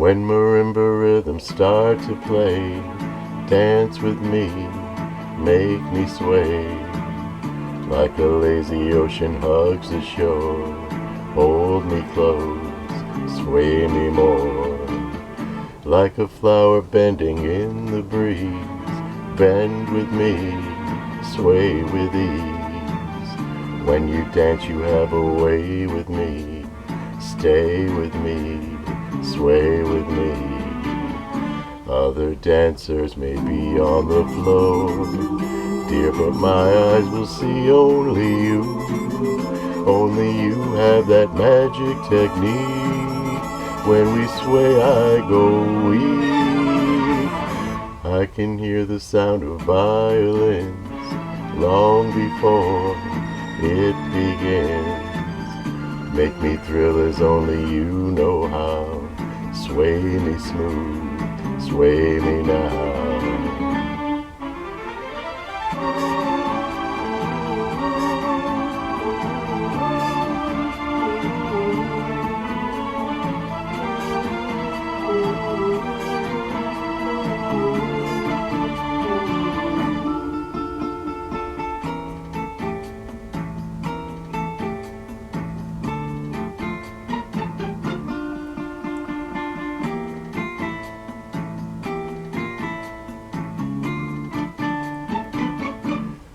When marimba rhythms start to play, dance with me, make me sway. Like a lazy ocean hugs the shore, hold me close, sway me more. Like a flower bending in the breeze, bend with me, sway with ease. When you dance you have a way with me, stay with me, sway with me. Other dancers may be on the floor, dear, but my eyes will see only you. Only you have that magic technique. When we sway I go weak. I can hear the sound of violins long before it begins. Make me thrill as only you know how. Sway me smooth, sway me now.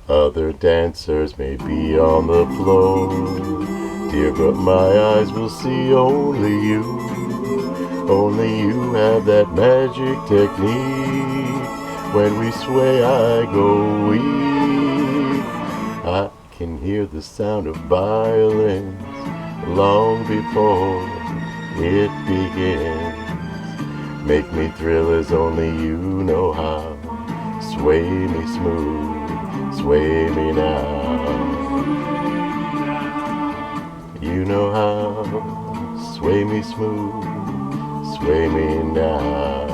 Other dancers may be on the floor, dear, but my eyes will see only you. Only you have that magic technique. When we sway I go weak. I can hear the sound of violins long before it begins. Make me thrill as only you know how. Sway me smooth, sway me now. You know how. Sway me smooth, sway me now.